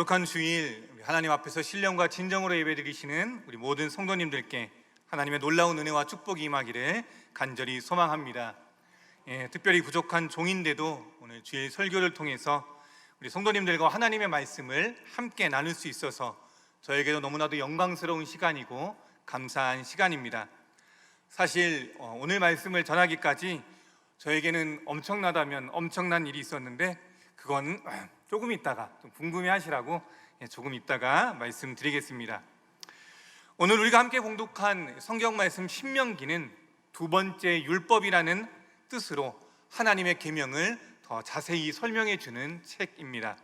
거룩한 주일, 하나님 앞에서 신령과 진정으로 예배드리시는 우리 모든 성도님들께 하나님의 놀라운 은혜와 축복이 임하기를 간절히 소망합니다. 특별히 부족한 종인데도 오늘 주일 설교를 통해서 우리 성도님들과 하나님의 말씀을 함께 나눌 수 있어서 저에게도 너무나도 영광스러운 시간이고 감사한 시간입니다. 사실 오늘 말씀을 전하기까지 저에게는 엄청나다면 엄청난 일이 있었는데 그건 조금 있다가 좀 궁금해하시라고 조금 있다가 말씀드리겠습니다. 오늘 우리가 함께 봉독한 성경 말씀 신명기는 두 번째 율법이라는 뜻으로 하나님의 계명을 더 자세히 설명해 주는 책입니다.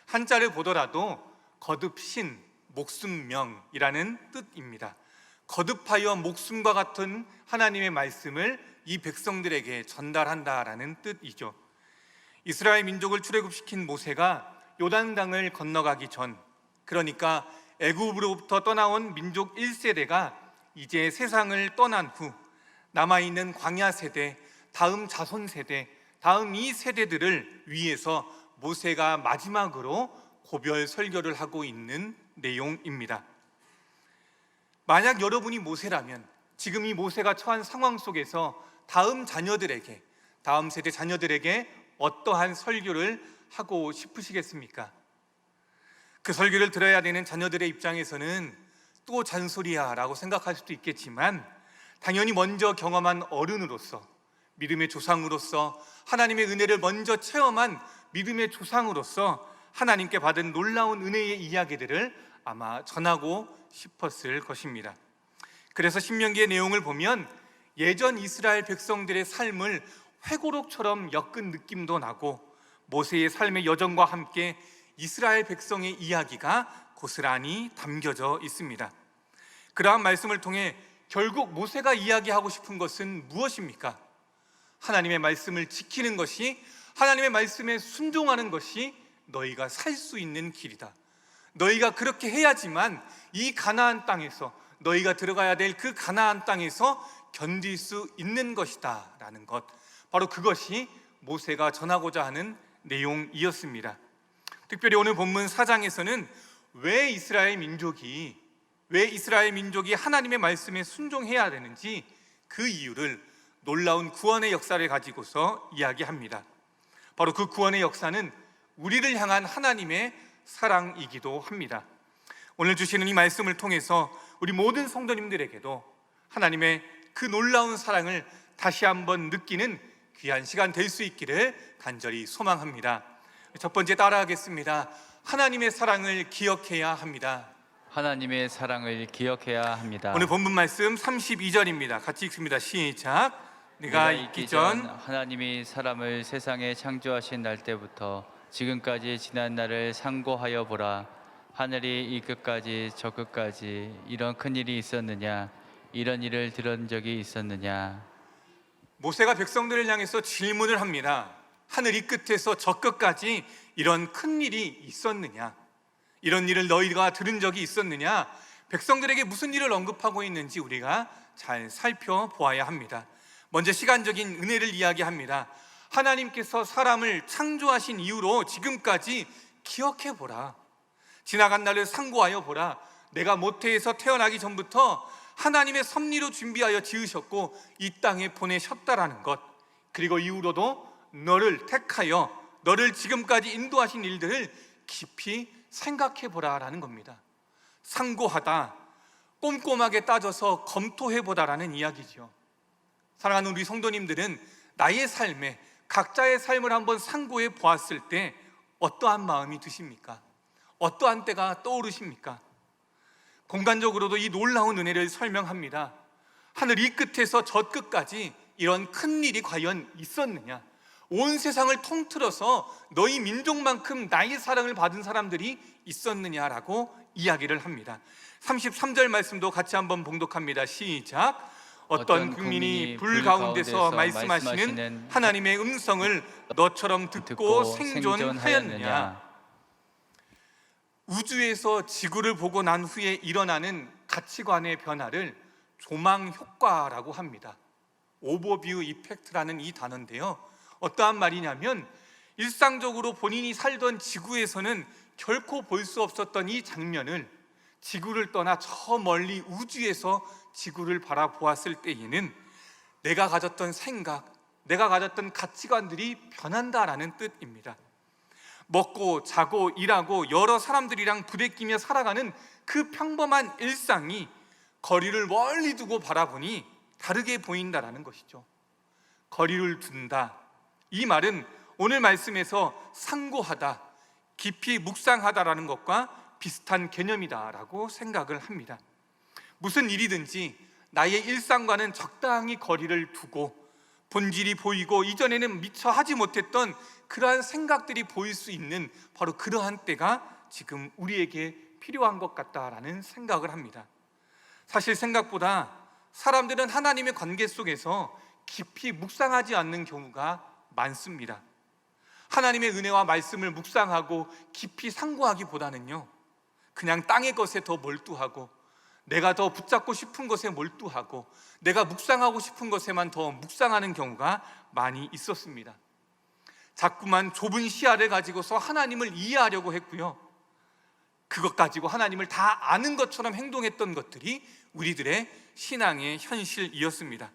한자를 보더라도 거듭신, 목숨명이라는 뜻입니다. 거듭하여 목숨과 같은 하나님의 말씀을 이 백성들에게 전달한다라는 뜻이죠. 이스라엘 민족을 출애굽시킨 모세가 요단강을 건너가기 전, 그러니까 애굽으로부터 떠나온 민족 1세대가 이제 세상을 떠난 후 남아있는 광야 세대, 다음 자손 세대, 다음 이 세대들을 위해서 모세가 마지막으로 고별 설교를 하고 있는 내용입니다. 만약 여러분이 모세라면 지금 이 모세가 처한 상황 속에서 다음 자녀들에게, 다음 세대 자녀들에게 어떠한 설교를 하고 싶으시겠습니까? 그 설교를 들어야 되는 자녀들의 입장에서는 또 잔소리야 라고 생각할 수도 있겠지만, 당연히 먼저 경험한 어른으로서, 믿음의 조상으로서, 하나님의 은혜를 먼저 체험한 믿음의 조상으로서 하나님께 받은 놀라운 은혜의 이야기들을 아마 전하고 싶었을 것입니다. 그래서 신명기의 내용을 보면 예전 이스라엘 백성들의 삶을 회고록처럼 엮은 느낌도 나고, 모세의 삶의 여정과 함께 이스라엘 백성의 이야기가 고스란히 담겨져 있습니다. 그러한 말씀을 통해 결국 모세가 이야기하고 싶은 것은 무엇입니까? 하나님의 말씀을 지키는 것이, 하나님의 말씀에 순종하는 것이 너희가 살 수 있는 길이다. 너희가 그렇게 해야지만 이 가나안 땅에서, 너희가 들어가야 될 그 가나안 땅에서 견딜 수 있는 것이다 라는 것, 바로 그것이 모세가 전하고자 하는 내용이었습니다. 특별히 오늘 본문 4장에서는 왜 이스라엘 민족이 하나님의 말씀에 순종해야 되는지 그 이유를 놀라운 구원의 역사를 가지고서 이야기합니다. 바로 그 구원의 역사는 우리를 향한 하나님의 사랑이기도 합니다. 오늘 주시는 이 말씀을 통해서 우리 모든 성도님들에게도 하나님의 그 놀라운 사랑을 다시 한번 느끼는 귀한 시간 될 수 있기를 간절히 소망합니다. 첫 번째 따라하겠습니다. 하나님의 사랑을 기억해야 합니다. 하나님의 사랑을 기억해야 합니다. 오늘 본문 말씀 32절입니다. 같이 읽습니다. 시작. 네가 있기 전 하나님이 사람을 세상에 창조하신 날 때부터 지금까지 지난 날을 상고하여 보라. 하늘이 이 끝까지 저 끝까지 이런 큰 일이 있었느냐? 이런 일을 들은 적이 있었느냐? 모세가 백성들을 향해서 질문을 합니다. 하늘 이 끝에서 저 끝까지 이런 큰 일이 있었느냐? 이런 일을 너희가 들은 적이 있었느냐? 백성들에게 무슨 일을 언급하고 있는지 우리가 잘 살펴보아야 합니다. 먼저 시간적인 은혜를 이야기합니다. 하나님께서 사람을 창조하신 이후로 지금까지 기억해보라. 지나간 날을 상고하여 보라. 내가 모태에서 태어나기 전부터 하나님의 섭리로 준비하여 지으셨고 이 땅에 보내셨다라는 것, 그리고 이후로도 너를 택하여 너를 지금까지 인도하신 일들을 깊이 생각해보라라는 겁니다. 상고하다, 꼼꼼하게 따져서 검토해보다라는 이야기죠. 사랑하는 우리 성도님들은 나의 삶에, 각자의 삶을 한번 상고해 보았을 때 어떠한 마음이 드십니까? 어떠한 때가 떠오르십니까? 공간적으로도 이 놀라운 은혜를 설명합니다. 하늘 이 끝에서 저 끝까지 이런 큰 일이 과연 있었느냐? 온 세상을 통틀어서 너희 민족만큼 나의 사랑을 받은 사람들이 있었느냐라고 이야기를 합니다. 33절 말씀도 같이 한번 봉독합니다. 시작. 어떤 국민이 불 가운데서 말씀하시는 하나님의 음성을 너처럼 듣고 생존하였느냐? 우주에서 지구를 보고 난 후에 일어나는 가치관의 변화를 조망 효과라고 합니다. 오버뷰 이펙트라는 이 단어인데요, 어떠한 말이냐면 일상적으로 본인이 살던 지구에서는 결코 볼 수 없었던 이 장면을 지구를 떠나 저 멀리 우주에서 지구를 바라보았을 때에는 내가 가졌던 생각, 내가 가졌던 가치관들이 변한다라는 뜻입니다. 먹고 자고 일하고 여러 사람들이랑 부대끼며 살아가는 그 평범한 일상이 거리를 멀리 두고 바라보니 다르게 보인다라는 것이죠. 거리를 둔다, 이 말은 오늘 말씀에서 상고하다, 깊이 묵상하다라는 것과 비슷한 개념이다라고 생각을 합니다. 무슨 일이든지 나의 일상과는 적당히 거리를 두고 본질이 보이고 이전에는 미처 하지 못했던 그러한 생각들이 보일 수 있는 바로 그러한 때가 지금 우리에게 필요한 것 같다라는 생각을 합니다. 사실 생각보다 사람들은 하나님의 관계 속에서 깊이 묵상하지 않는 경우가 많습니다. 하나님의 은혜와 말씀을 묵상하고 깊이 상고하기보다는요, 그냥 땅의 것에 더 몰두하고 내가 더 붙잡고 싶은 것에 몰두하고 내가 묵상하고 싶은 것에만 더 묵상하는 경우가 많이 있었습니다. 자꾸만 좁은 시야를 가지고서 하나님을 이해하려고 했고요, 그것 가지고 하나님을 다 아는 것처럼 행동했던 것들이 우리들의 신앙의 현실이었습니다.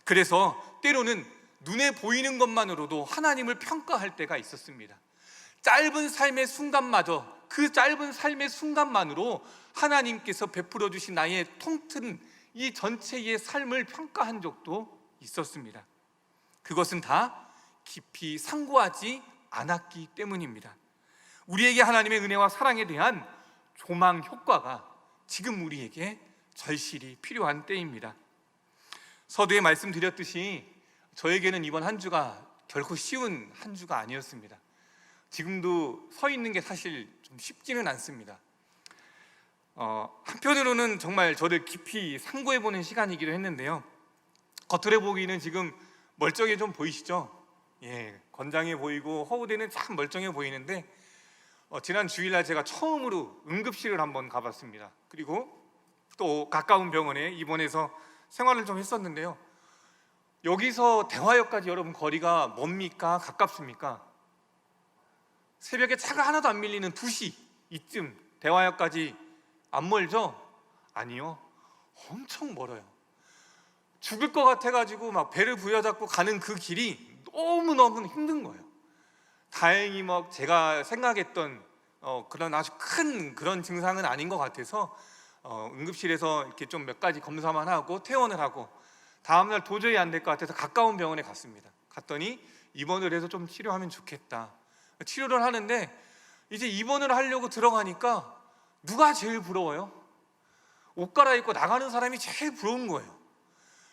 그래서 때로는 눈에 보이는 것만으로도 하나님을 평가할 때가 있었습니다. 짧은 삶의 순간마저, 그 짧은 삶의 순간만으로 하나님께서 베풀어 주신 나의 통틀은 이 전체의 삶을 평가한 적도 있었습니다. 그것은 다 깊이 상고하지 않았기 때문입니다. 우리에게 하나님의 은혜와 사랑에 대한 조망 효과가 지금 우리에게 절실히 필요한 때입니다. 서두에 말씀드렸듯이 저에게는 이번 한 주가 결코 쉬운 한 주가 아니었습니다. 지금도 서 있는 게 사실 좀 쉽지는 않습니다. 한편으로는 정말 저를 깊이 상고해보는 시간이기도 했는데요, 겉으로 보기는 지금 멀쩡해 좀 보이시죠? 예, 건장해 보이고 허우대는 참 멀쩡해 보이는데 지난 주일날 제가 처음으로 응급실을 한번 가봤습니다. 그리고 또 가까운 병원에 입원해서 생활을 좀 했었는데요, 여기서 대화역까지 여러분 거리가 뭡니까? 가깝습니까? 새벽에 차가 하나도 안 밀리는 2시 이쯤 대화역까지 안 멀죠? 아니요, 엄청 멀어요. 죽을 것 같아가지고 막 배를 부여잡고 가는 그 길이 너무너무 힘든 거예요. 다행히 막 제가 생각했던 그런 아주 큰 그런 증상은 아닌 것 같아서 응급실에서 이렇게 좀 몇 가지 검사만 하고 퇴원을 하고 다음날 도저히 안 될 것 같아서 가까운 병원에 갔습니다. 갔더니 입원을 해서 좀 치료하면 좋겠다. 치료를 하는데 이제 입원을 하려고 들어가니까 누가 제일 부러워요? 옷 갈아입고 나가는 사람이 제일 부러운 거예요.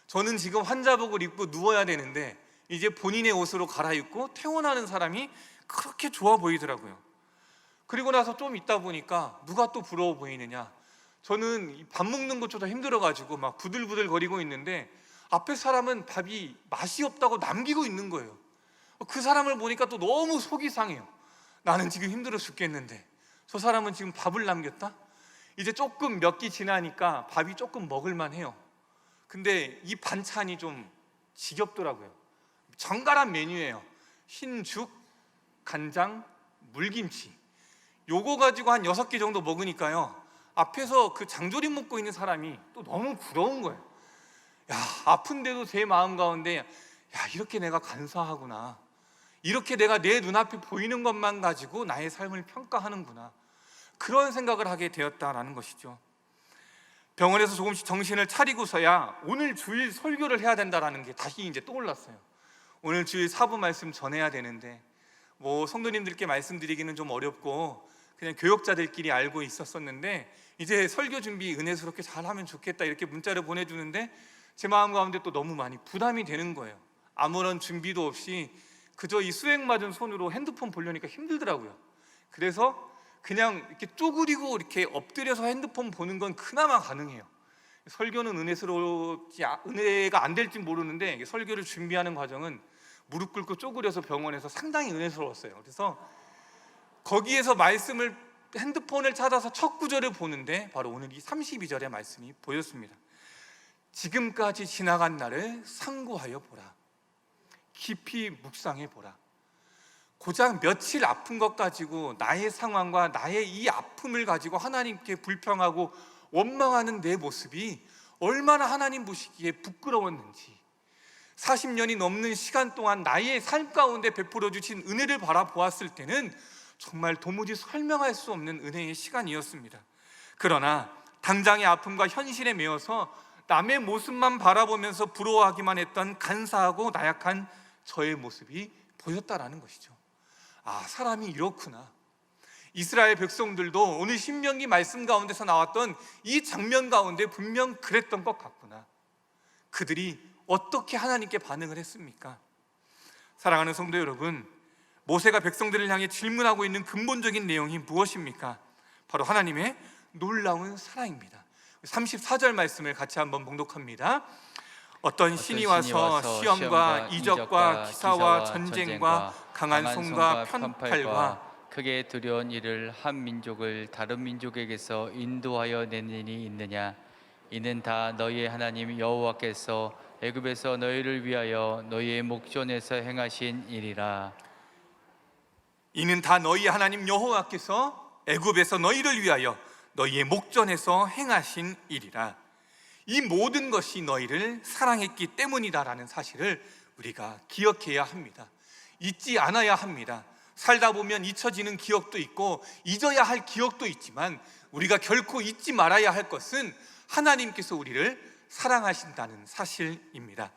저는 지금 환자복을 입고 누워야 되는데 이제 본인의 옷으로 갈아입고 퇴원하는 사람이 그렇게 좋아 보이더라고요. 그리고 나서 좀 있다 보니까 누가 또 부러워 보이느냐, 저는 밥 먹는 것조차 힘들어가지고 막 부들부들 거리고 있는데 앞에 사람은 밥이 맛이 없다고 남기고 있는 거예요. 그 사람을 보니까 또 너무 속이 상해요. 나는 지금 힘들어 죽겠는데 저 사람은 지금 밥을 남겼다? 이제 조금 몇 끼 지나니까 밥이 조금 먹을만 해요. 근데 이 반찬이 좀 지겹더라고요. 정갈한 메뉴예요. 흰죽, 간장, 물김치. 요거 가지고 한 6개 정도 먹으니까요, 앞에서 그 장조림 먹고 있는 사람이 또 너무 부러운 거예요. 야, 아픈데도 제 마음 가운데, 야, 이렇게 내가 간사하구나, 이렇게 내가 내 눈앞에 보이는 것만 가지고 나의 삶을 평가하는구나, 그런 생각을 하게 되었다라는 것이죠. 병원에서 조금씩 정신을 차리고서야 오늘 주일 설교를 해야 된다라는 게 다시 이제 떠올랐어요. 오늘 주일 사부 말씀 전해야 되는데 성도님들께 말씀드리기는 좀 어렵고 그냥 교역자들끼리 알고 있었었는데 이제 설교 준비 은혜스럽게 잘하면 좋겠다 이렇게 문자를 보내주는데 제 마음 가운데 또 너무 많이 부담이 되는 거예요. 아무런 준비도 없이 그저 이 수액 맞은 손으로 핸드폰 보려니까 힘들더라고요. 그래서 그냥 이렇게 쪼그리고 이렇게 엎드려서 핸드폰 보는 건 그나마 가능해요. 설교는 은혜가 안 될지 모르는데 설교를 준비하는 과정은 무릎 꿇고 쪼그려서 병원에서 상당히 은혜스러웠어요. 그래서 거기에서 말씀을 핸드폰을 찾아서 첫 구절을 보는데 바로 오늘 이 32절의 말씀이 보였습니다. 지금까지 지나간 날을 상고하여 보라, 깊이 묵상해 보라. 고작 며칠 아픈 것 가지고 나의 상황과 나의 이 아픔을 가지고 하나님께 불평하고 원망하는 내 모습이 얼마나 하나님 보시기에 부끄러웠는지, 40년이 넘는 시간 동안 나의 삶 가운데 베풀어 주신 은혜를 바라보았을 때는 정말 도무지 설명할 수 없는 은혜의 시간이었습니다. 그러나 당장의 아픔과 현실에 매여서 남의 모습만 바라보면서 부러워하기만 했던 간사하고 나약한 저의 모습이 보였다라는 것이죠. 아, 사람이 이렇구나. 이스라엘 백성들도 오늘 신명기 말씀 가운데서 나왔던 이 장면 가운데 분명 그랬던 것 같구나. 그들이 어떻게 하나님께 반응을 했습니까? 사랑하는 성도 여러분, 모세가 백성들을 향해 질문하고 있는 근본적인 내용이 무엇입니까? 바로 하나님의 놀라운 사랑입니다. 34절 말씀을 같이 한번 봉독합니다. 어떤 신이 와서 시험과 이적과 기사와 전쟁과 강한 손과 편팔과 크게 두려운 일을 한 민족을 다른 민족에게서 인도하여 낸 일이 있느냐? 이는 다 너희의 하나님 여호와께서 애굽에서 너희를 위하여 너희의 목전에서 행하신 일이라. 이는 다 너희 하나님 여호와께서 애굽에서 너희를 위하여 너희의 목전에서 행하신 일이라. 이 모든 것이 너희를 사랑했기 때문이다라는 사실을 우리가 기억해야 합니다. 잊지 않아야 합니다. 살다 보면 잊혀지는 기억도 있고 잊어야 할 기억도 있지만 우리가 결코 잊지 말아야 할 것은 하나님께서 우리를 사랑하신다는 사실입니다.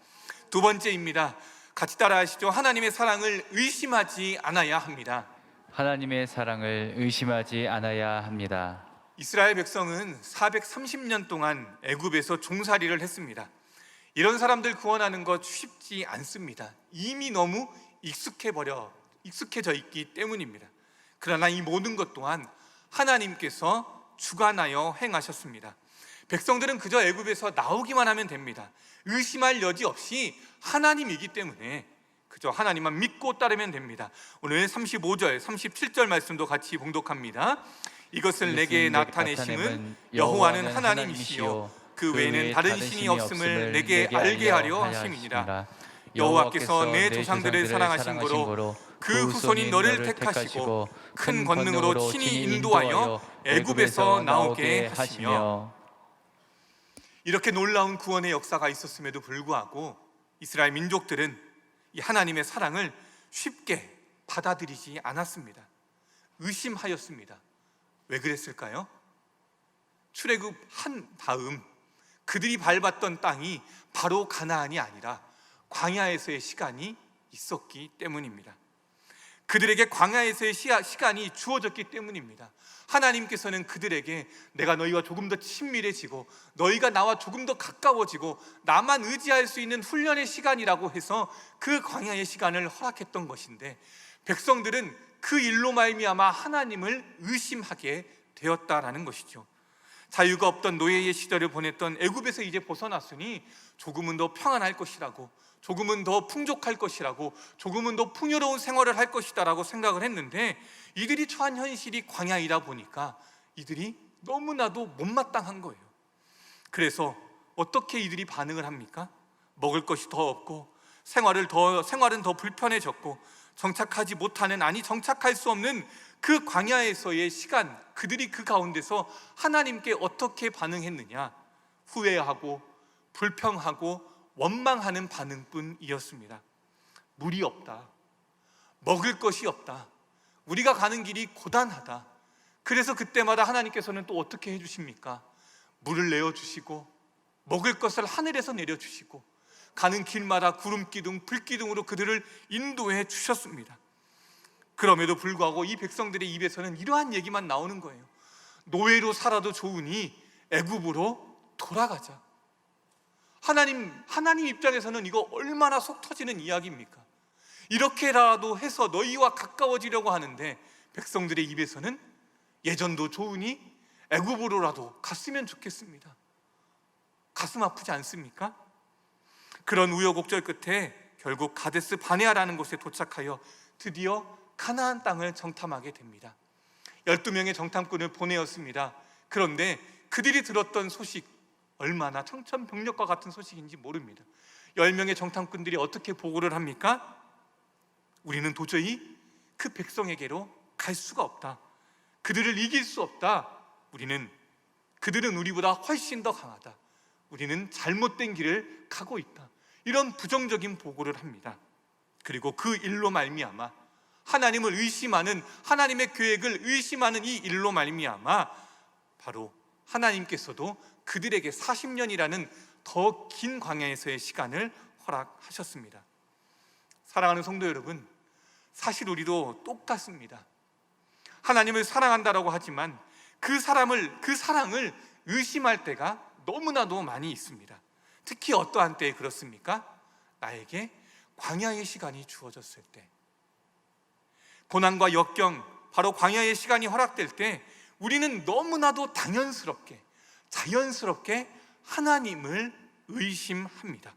두 번째입니다. 같이 따라하시죠. 하나님의 사랑을 의심하지 않아야 합니다. 하나님의 사랑을 의심하지 않아야 합니다. 이스라엘 백성은 430년 동안 애굽에서 종살이를 했습니다. 이런 사람들 구원하는 것 쉽지 않습니다. 이미 너무 익숙해져 있기 때문입니다. 그러나 이 모든 것 또한 하나님께서 주관하여 행하셨습니다. 백성들은 그저 애굽에서 나오기만 하면 됩니다. 의심할 여지 없이 하나님이기 때문에 그저 하나님만 믿고 따르면 됩니다. 오늘 35절, 37절 말씀도 같이 봉독합니다. 이것을 내게 나타내심은 여호와는 하나님이시요 그 외에는 다른 신이 없음을 내게 알게 하려 하심이니라. 여호와께서 내 조상들을 사랑하신 거로 그 후손인 너를 택하시고 큰 권능으로 친히 인도하여 애굽에서 나오게 하시며. 이렇게 놀라운 구원의 역사가 있었음에도 불구하고 이스라엘 민족들은 이 하나님의 사랑을 쉽게 받아들이지 않았습니다. 의심하였습니다. 왜 그랬을까요? 출애굽한 다음 그들이 밟았던 땅이 바로 가나안이 아니라 광야에서의 시간이 있었기 때문입니다. 그들에게 광야에서의 시간이 주어졌기 때문입니다. 하나님께서는 그들에게 내가 너희와 조금 더 친밀해지고 너희가 나와 조금 더 가까워지고 나만 의지할 수 있는 훈련의 시간이라고 해서 그 광야의 시간을 허락했던 것인데, 백성들은 그 일로 말미암아 하나님을 의심하게 되었다라는 것이죠. 자유가 없던 노예의 시절을 보냈던 애굽에서 이제 벗어났으니 조금은 더 평안할 것이라고, 조금은 더 풍족할 것이라고, 조금은 더 풍요로운 생활을 할 것이다라고 생각을 했는데, 이들이 처한 현실이 광야이다 보니까 이들이 너무나도 못마땅한 거예요. 그래서 어떻게 이들이 반응을 합니까? 먹을 것이 더 없고 생활은 더 불편해졌고 정착하지 못하는, 아니 정착할 수 없는 그 광야에서의 시간, 그들이 그 가운데서 하나님께 어떻게 반응했느냐? 후회하고 불평하고 원망하는 반응뿐이었습니다. 물이 없다, 먹을 것이 없다, 우리가 가는 길이 고단하다. 그래서 그때마다 하나님께서는 또 어떻게 해주십니까? 물을 내어주시고 먹을 것을 하늘에서 내려주시고 가는 길마다 구름기둥, 불기둥으로 그들을 인도해 주셨습니다. 그럼에도 불구하고 이 백성들의 입에서는 이러한 얘기만 나오는 거예요. 노예로 살아도 좋으니 애굽으로 돌아가자. 하나님 입장에서는 이거 얼마나 속 터지는 이야기입니까? 이렇게라도 해서 너희와 가까워지려고 하는데 백성들의 입에서는 예전도 좋으니 애굽으로라도 갔으면 좋겠습니다. 가슴 아프지 않습니까? 그런 우여곡절 끝에 결국 가데스 바네아라는 곳에 도착하여 드디어 가나안 땅을 정탐하게 됩니다. 12명의 정탐꾼을 보내었습니다. 그런데 그들이 들었던 소식, 얼마나 청천벽력과 같은 소식인지 모릅니다. 10명의 정탐꾼들이 어떻게 보고를 합니까? 우리는 도저히 그 백성에게로 갈 수가 없다. 그들을 이길 수 없다. 그들은 우리보다 훨씬 더 강하다. 우리는 잘못된 길을 가고 있다. 이런 부정적인 보고를 합니다. 그리고 그 일로 말미암아 하나님을 의심하는, 하나님의 계획을 의심하는 이 일로 말미암아 바로 하나님께서도 그들에게 40년이라는 더 긴 광야에서의 시간을 허락하셨습니다. 사랑하는 성도 여러분, 사실 우리도 똑같습니다. 하나님을 사랑한다라고 하지만 그 사랑을 의심할 때가 너무나도 많이 있습니다. 특히 어떠한 때에 그렇습니까? 나에게 광야의 시간이 주어졌을 때, 고난과 역경, 바로 광야의 시간이 허락될 때 우리는 너무나도 당연스럽게, 자연스럽게 하나님을 의심합니다.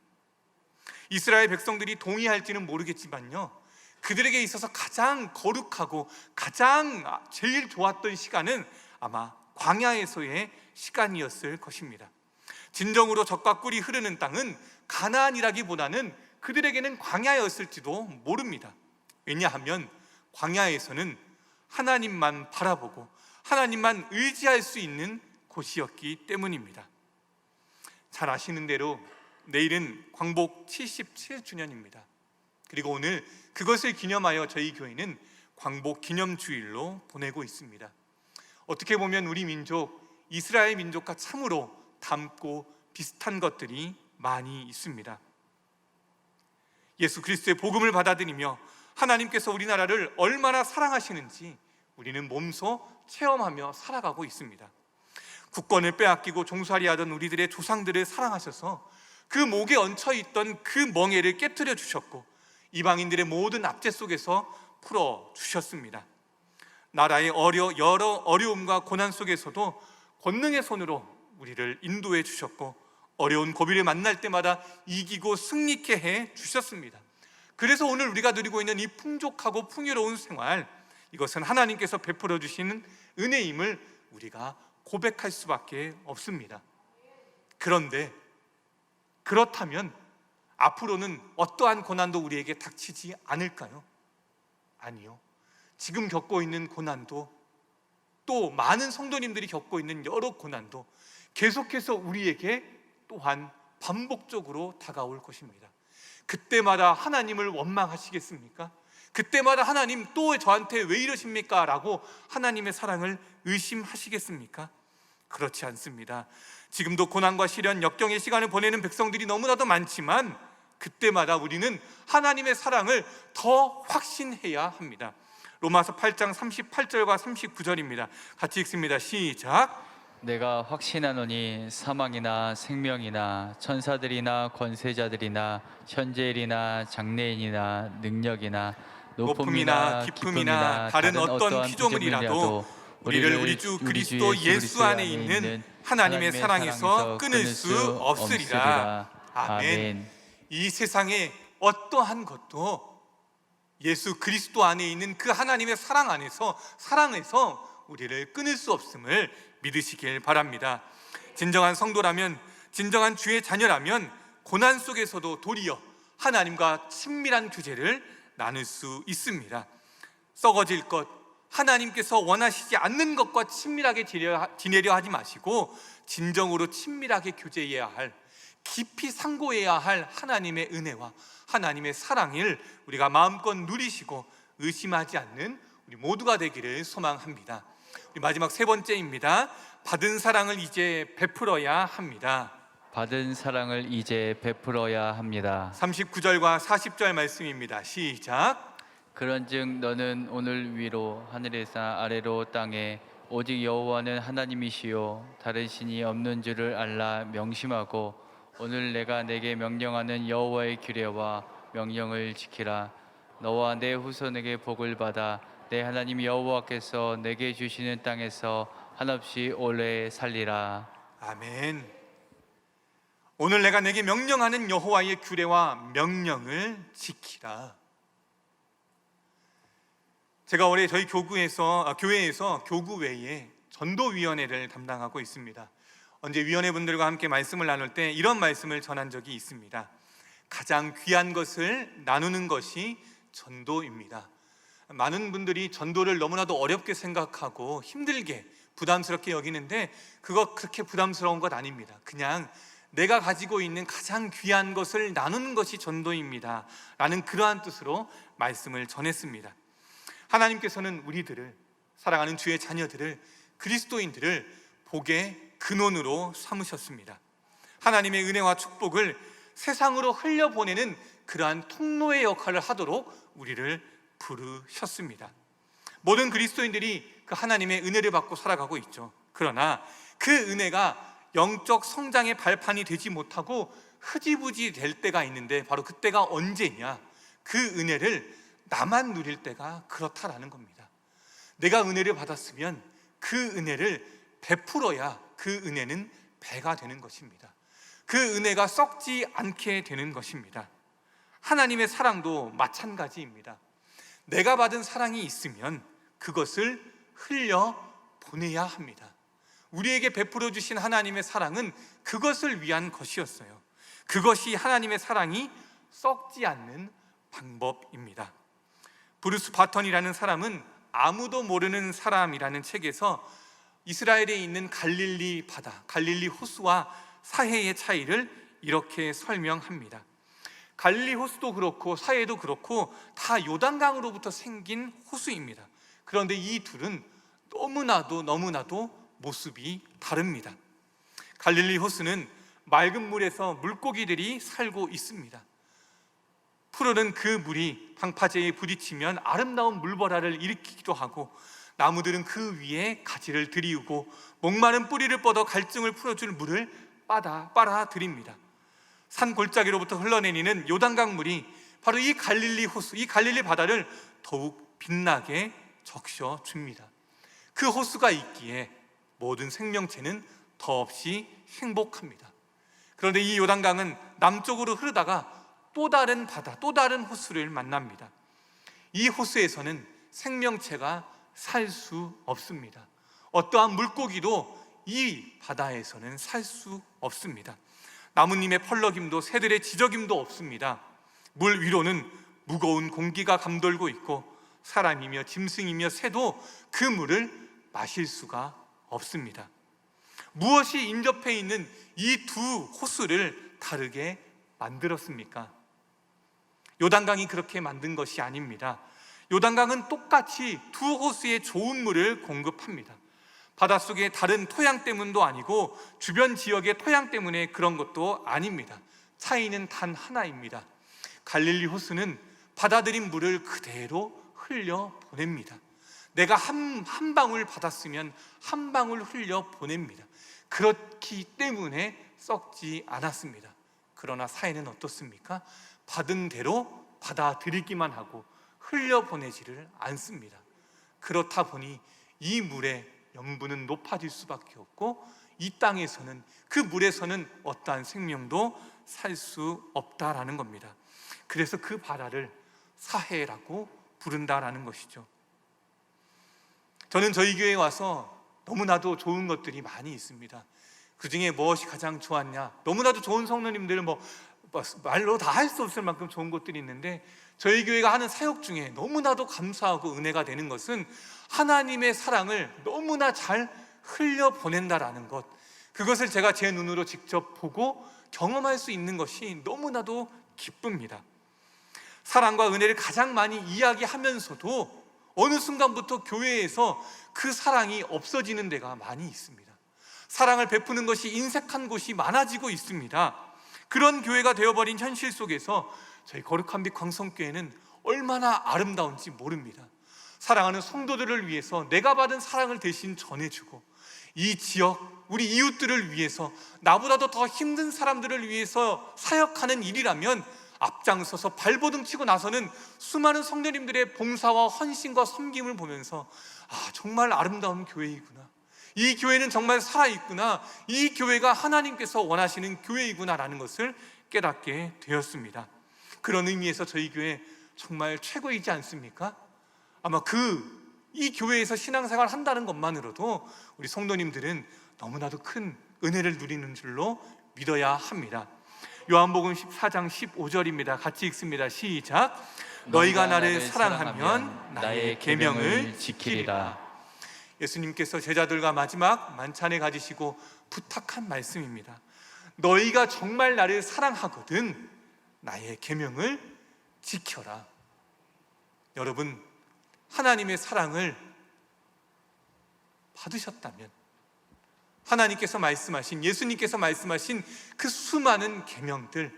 이스라엘 백성들이 동의할지는 모르겠지만요, 그들에게 있어서 가장 거룩하고 가장 제일 좋았던 시간은 아마 광야에서의 시간이었을 것입니다. 진정으로 젖과 꿀이 흐르는 땅은 가나안이라기보다는 그들에게는 광야였을지도 모릅니다. 왜냐하면 광야에서는 하나님만 바라보고 하나님만 의지할 수 있는 곳이었기 때문입니다. 잘 아시는 대로 내일은 광복 77주년입니다. 그리고 오늘 그것을 기념하여 저희 교회는 광복 기념주일로 보내고 있습니다. 어떻게 보면 우리 민족, 이스라엘 민족과 참으로 닮고 비슷한 것들이 많이 있습니다. 예수 그리스도의 복음을 받아들이며 하나님께서 우리나라를 얼마나 사랑하시는지 우리는 몸소 체험하며 살아가고 있습니다. 국권을 빼앗기고 종살이 하던 우리들의 조상들을 사랑하셔서 그 목에 얹혀있던 그 멍에를 깨뜨려 주셨고 이방인들의 모든 압제 속에서 풀어주셨습니다. 나라의 여러 어려움과 고난 속에서도 권능의 손으로 우리를 인도해 주셨고 어려운 고비를 만날 때마다 이기고 승리케 해 주셨습니다. 그래서 오늘 우리가 누리고 있는 이 풍족하고 풍요로운 생활, 이것은 하나님께서 베풀어 주시는 은혜임을 우리가 고백할 수밖에 없습니다. 그런데 그렇다면 앞으로는 어떠한 고난도 우리에게 닥치지 않을까요? 아니요. 지금 겪고 있는 고난도, 또 많은 성도님들이 겪고 있는 여러 고난도 계속해서 우리에게 또한 반복적으로 다가올 것입니다. 그때마다 하나님을 원망하시겠습니까? 그때마다 하나님 또 저한테 왜 이러십니까? 라고 하나님의 사랑을 의심하시겠습니까? 그렇지 않습니다. 지금도 고난과 시련, 역경의 시간을 보내는 백성들이 너무나도 많지만 그때마다 우리는 하나님의 사랑을 더 확신해야 합니다. 로마서 8장 38절과 39절입니다. 같이 읽습니다. 시작. 내가 확신하노니 사망이나 생명이나 천사들이나 권세자들이나 현재일이나 장래인이나 능력이나 높음이나 깊음이나 다른 어떤 피조물이라도 우리를 우리 주 그리스도 예수 안에 있는 하나님의 사랑에서 끊을 수 없으리라. 아멘. 이 세상에 어떠한 것도 예수 그리스도 안에 있는 그 하나님의 사랑에서 우리를 끊을 수 없음을 믿으시길 바랍니다. 진정한 성도라면, 진정한 주의 자녀라면 고난 속에서도 도리어 하나님과 친밀한 교제를 나눌 수 있습니다. 썩어질 것, 하나님께서 원하시지 않는 것과 친밀하게 지내려 하지 마시고 진정으로 친밀하게 교제해야 할, 깊이 상고해야 할 하나님의 은혜와 하나님의 사랑을 우리가 마음껏 누리시고 의심하지 않는 우리 모두가 되기를 소망합니다. 우리 마지막 세 번째입니다. 받은 사랑을 이제 베풀어야 합니다. 받은 사랑을 이제 베풀어야 합니다. 39절과 40절 말씀입니다. 시작. 그런즉 너는 오늘 위로 하늘에서 아래로 땅에 오직 여호와는 하나님이시요 다른 신이 없는 줄을 알라 명심하고 오늘 내가 내게 명령하는 여호와의 규례와 명령을 지키라. 너와 내 후손에게 복을 받아 내 하나님 여호와께서 내게 주시는 땅에서 한없이 오래 살리라. 아멘. 오늘 내가 내게 명령하는 여호와의 규례와 명령을 지키라. 제가 올해 저희 교회에서 교구외에 전도위원회를 담당하고 있습니다. 언제 위원회분들과 함께 말씀을 나눌 때 이런 말씀을 전한 적이 있습니다. 가장 귀한 것을 나누는 것이 전도입니다. 많은 분들이 전도를 너무나도 어렵게 생각하고 힘들게 부담스럽게 여기는데 그거 그렇게 부담스러운 것 아닙니다. 그냥 내가 가지고 있는 가장 귀한 것을 나누는 것이 전도입니다 라는 그러한 뜻으로 말씀을 전했습니다. 하나님께서는 우리들을, 사랑하는 주의 자녀들을, 그리스도인들을 복의 근원으로 삼으셨습니다. 하나님의 은혜와 축복을 세상으로 흘려보내는 그러한 통로의 역할을 하도록 우리를 부르셨습니다. 모든 그리스도인들이 그 하나님의 은혜를 받고 살아가고 있죠. 그러나 그 은혜가 영적 성장의 발판이 되지 못하고 흐지부지 될 때가 있는데 바로 그때가 언제냐? 그 은혜를 나만 누릴 때가 그렇다라는 겁니다. 내가 은혜를 받았으면 그 은혜를 베풀어야 그 은혜는 배가 되는 것입니다. 그 은혜가 썩지 않게 되는 것입니다. 하나님의 사랑도 마찬가지입니다. 내가 받은 사랑이 있으면 그것을 흘려 보내야 합니다. 우리에게 베풀어 주신 하나님의 사랑은 그것을 위한 것이었어요. 그것이 하나님의 사랑이 썩지 않는 방법입니다. 브루스 바턴이라는 사람은 아무도 모르는 사람이라는 책에서 이스라엘에 있는 갈릴리 바다, 갈릴리 호수와 사해의 차이를 이렇게 설명합니다. 갈릴리 호수도 그렇고 사해도 그렇고 다 요단강으로부터 생긴 호수입니다. 그런데 이 둘은 너무나도 모습이 다릅니다. 갈릴리 호수는 맑은 물에서 물고기들이 살고 있습니다. 푸르른 그 물이 방파제에 부딪히면 아름다운 물보라를 일으키기도 하고, 나무들은 그 위에 가지를 들이우고 목마른 뿌리를 뻗어 갈증을 풀어줄 물을 빨아들입니다. 산 골짜기로부터 흘러내리는 요단강 물이 바로 이 갈릴리 호수, 이 갈릴리 바다를 더욱 빛나게 적셔줍니다. 그 호수가 있기에 모든 생명체는 더없이 행복합니다. 그런데 이 요단강은 남쪽으로 흐르다가 또 다른 바다, 또 다른 호수를 만납니다. 이 호수에서는 생명체가 살 수 없습니다. 어떠한 물고기도 이 바다에서는 살 수 없습니다. 나뭇잎의 펄럭임도 새들의 지저김도 없습니다. 물 위로는 무거운 공기가 감돌고 있고 사람이며 짐승이며 새도 그 물을 마실 수가 없습니다. 무엇이 인접해 있는 이 두 호수를 다르게 만들었습니까? 요단강이 그렇게 만든 것이 아닙니다. 요단강은 똑같이 두 호수에 좋은 물을 공급합니다. 바닷속의 다른 토양 때문도 아니고 주변 지역의 토양 때문에 그런 것도 아닙니다. 차이는 단 하나입니다. 갈릴리 호수는 받아들인 물을 그대로 흘려 보냅니다. 내가 한 방울 받았으면 한 방울 흘려 보냅니다. 그렇기 때문에 썩지 않았습니다. 그러나 사해는 어떻습니까? 받은 대로 받아들이기만 하고 흘려보내지를 않습니다. 그렇다 보니 이 물의 염분은 높아질 수밖에 없고 이 땅에서는, 그 물에서는 어떠한 생명도 살 수 없다라는 겁니다. 그래서 그 바다를 사해라고 부른다라는 것이죠. 저는 저희 교회에 와서 너무나도 좋은 것들이 많이 있습니다. 그 중에 무엇이 가장 좋았냐? 너무나도 좋은 성도님들 말로 다 할 수 없을 만큼 좋은 것들이 있는데, 저희 교회가 하는 사역 중에 너무나도 감사하고 은혜가 되는 것은 하나님의 사랑을 너무나 잘 흘려보낸다라는 것, 그것을 제가 제 눈으로 직접 보고 경험할 수 있는 것이 너무나도 기쁩니다. 사랑과 은혜를 가장 많이 이야기하면서도 어느 순간부터 교회에서 그 사랑이 없어지는 데가 많이 있습니다. 사랑을 베푸는 것이 인색한 곳이 많아지고 있습니다. 그런 교회가 되어버린 현실 속에서 저희 거룩한 빛 광성교회는 얼마나 아름다운지 모릅니다. 사랑하는 성도들을 위해서 내가 받은 사랑을 대신 전해주고, 이 지역, 우리 이웃들을 위해서, 나보다도 더 힘든 사람들을 위해서 사역하는 일이라면 앞장서서 발버둥 치고 나서는 수많은 성도님들의 봉사와 헌신과 섬김을 보면서 정말 아름다운 교회이구나, 이 교회는 정말 살아있구나, 이 교회가 하나님께서 원하시는 교회이구나라는 것을 깨닫게 되었습니다. 그런 의미에서 저희 교회 정말 최고이지 않습니까? 아마 이 교회에서 신앙생활 한다는 것만으로도 우리 성도님들은 너무나도 큰 은혜를 누리는 줄로 믿어야 합니다. 요한복음 14장 15절입니다. 같이 읽습니다. 시작. 너희가 나를 사랑하면 나의 계명을 지키리라. 예수님께서 제자들과 마지막 만찬에 가지시고 부탁한 말씀입니다. 너희가 정말 나를 사랑하거든 나의 계명을 지켜라. 여러분, 하나님의 사랑을 받으셨다면 하나님께서 말씀하신, 예수님께서 말씀하신 그 수많은 계명들,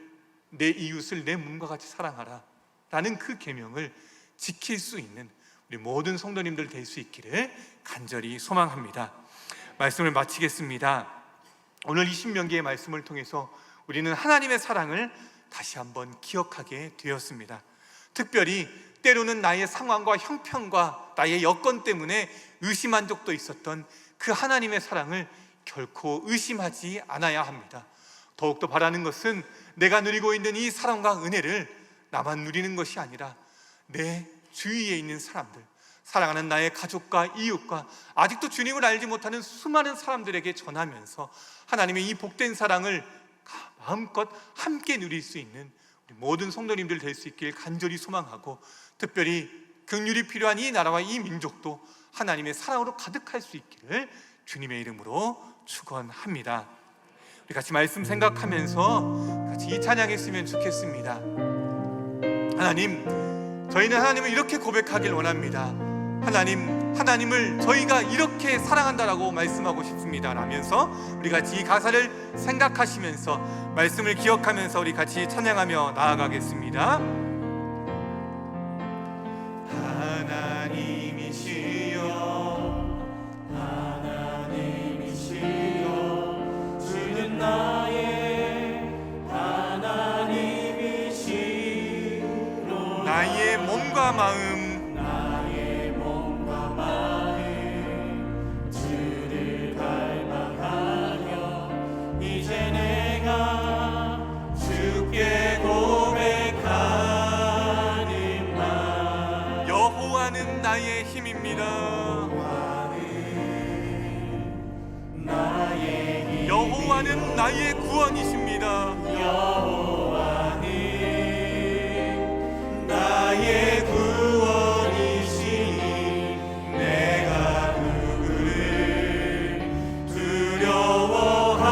내 이웃을 내 몸과 같이 사랑하라 라는 그 계명을 지킬 수 있는 우리 모든 성도님들 될 수 있기를 간절히 소망합니다. 말씀을 마치겠습니다. 오늘 이 신명기의 말씀을 통해서 우리는 하나님의 사랑을 다시 한번 기억하게 되었습니다. 특별히 때로는 나의 상황과 형편과 나의 여건 때문에 의심한 적도 있었던 그 하나님의 사랑을 결코 의심하지 않아야 합니다. 더욱더 바라는 것은 내가 누리고 있는 이 사랑과 은혜를 나만 누리는 것이 아니라 내 주위에 있는 사람들, 사랑하는 나의 가족과 이웃과 아직도 주님을 알지 못하는 수많은 사람들에게 전하면서 하나님의 이 복된 사랑을 마음껏 함께 누릴 수 있는 우리 모든 성도님들 될 수 있길 간절히 소망하고, 특별히 긍휼이 필요한 이 나라와 이 민족도 하나님의 사랑으로 가득할 수 있기를 주님의 이름으로 축원합니다. 우리 같이 말씀 생각하면서 같이 이 찬양했으면 좋겠습니다. 하나님, 저희는 하나님을 이렇게 고백하길 원합니다. 하나님을 저희가 이렇게 사랑한다라고 말씀하고 싶습니다 라면서 우리 같이 이 가사를 생각하시면서 말씀을 기억하면서 우리 같이 찬양하며 나아가겠습니다. 주는 나의 하나님이시로 나의 몸과 마음 주를 갈망하며 이제 내가 주께 고백하는 말. 여호와는 나의 힘입니다. 여호와는 나의 구원이십니다. 여호와는 나의 구원이시니 내가 누구를 두려워하리요.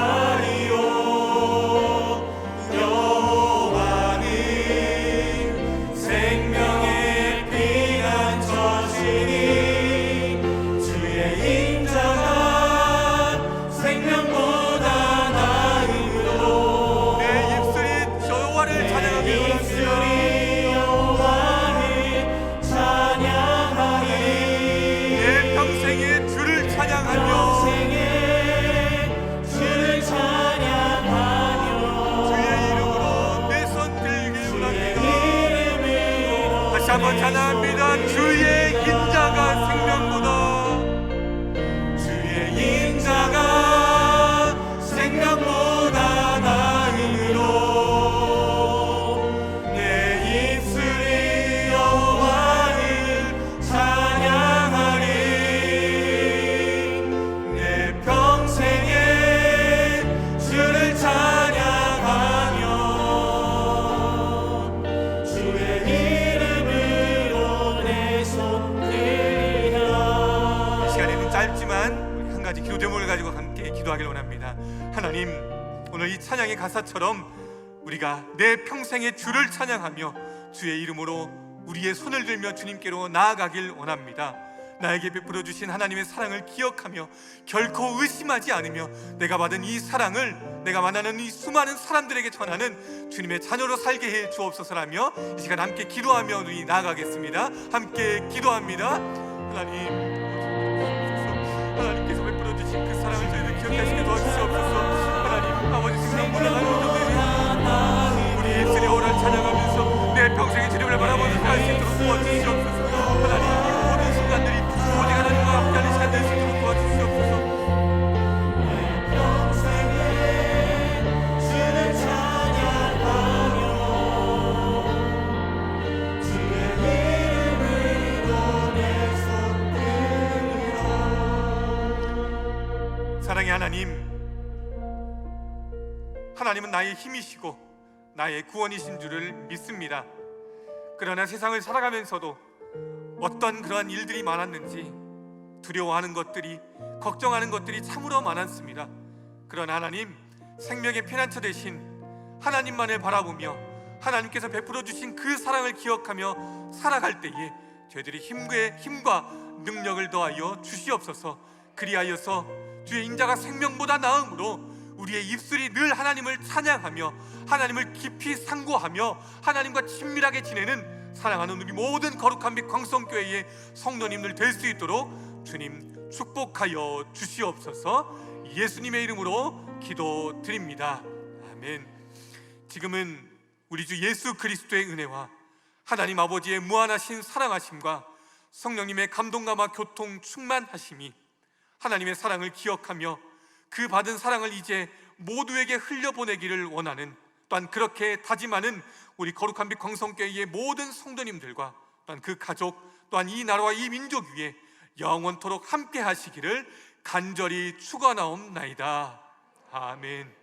여호와는 생명의 피난처시니 주의 인자가 생명보다 나음으로 내 입술이 여호와를 찬양하리. 내 평생에 주를 찬양하며 주의 이름으로 내 손 들길 원합니다. 다시 한번 찬양합니다. 주의 인자가 생명보다, 주의 인자가 생명보다 나음으로 내 입술이 여호와를 찬양하리. 내 평생에 주를 찬양하며 주의 이름으로 내 손 들리라. 이 시간에는 짧지만 우리 한 가지 기도 제목을 가지고 함께 기도하길 원합니다. 하나님, 오늘 이 찬양의 가사처럼 우리가 내 평생에 주를 찬양하며 주의 이름으로 우리의 손을 들며 주님께로 나아가길 원합니다. 나에게 베풀어 주신 하나님의 사랑을 기억하며 결코 의심하지 않으며 내가 받은 이 사랑을 내가 만나는 이 수많은 사람들에게 전하는 주님의 자녀로 살게 해 주옵소서라며 이 시간 함께 기도하며 우리 나아가겠습니다. 함께 기도합니다. 하나님께서 베풀어 주신 그 사랑을 저희들 기억하시게 도와주시옵소서. 하나님, 아버지 생명보다 나는 우리 입술이 오ral 찬양하면서 내 평생의 주님을 바라보는 시간 수 있도록 도와주시옵소서. 하나님, 이 모든 순간들이 오직 하나님과 함께하는 시간 될 수 있도록 도와주시옵소서. 내 평생에 주를 찬양하며 주의 이름으로 내 손 들리라. 사랑의 하나님, 하나님은 나의 힘이시고 나의 구원이신 줄을 믿습니다. 그러나 세상을 살아가면서도 어떤 그러한 일들이 많았는지 두려워하는 것들이, 걱정하는 것들이 참으로 많았습니다. 그러나 하나님, 생명의 피난처 되신 하나님만을 바라보며 하나님께서 베풀어 주신 그 사랑을 기억하며 살아갈 때에 저희들이 힘과 능력을 더하여 주시옵소서. 그리하여서 주의 인자가 생명보다 나음으로 우리의 입술이 늘 하나님을 찬양하며 하나님을 깊이 상고하며 하나님과 친밀하게 지내는 사랑하는 우리 모든 거룩한 빛 광성교회의 성도님들 될 수 있도록 주님 축복하여 주시옵소서. 예수님의 이름으로 기도드립니다. 아멘. 지금은 우리 주 예수 그리스도의 은혜와 하나님 아버지의 무한하신 사랑하심과 성령님의 감동감화 교통 충만하심이 하나님의 사랑을 기억하며 그 받은 사랑을 이제 모두에게 흘려보내기를 원하는, 또한 그렇게 다짐하는 우리 거룩한 빛 광성교회의 모든 성도님들과 또한 그 가족, 또한 이 나라와 이 민족 위에 영원토록 함께 하시기를 간절히 축원하옵나이다. 아멘.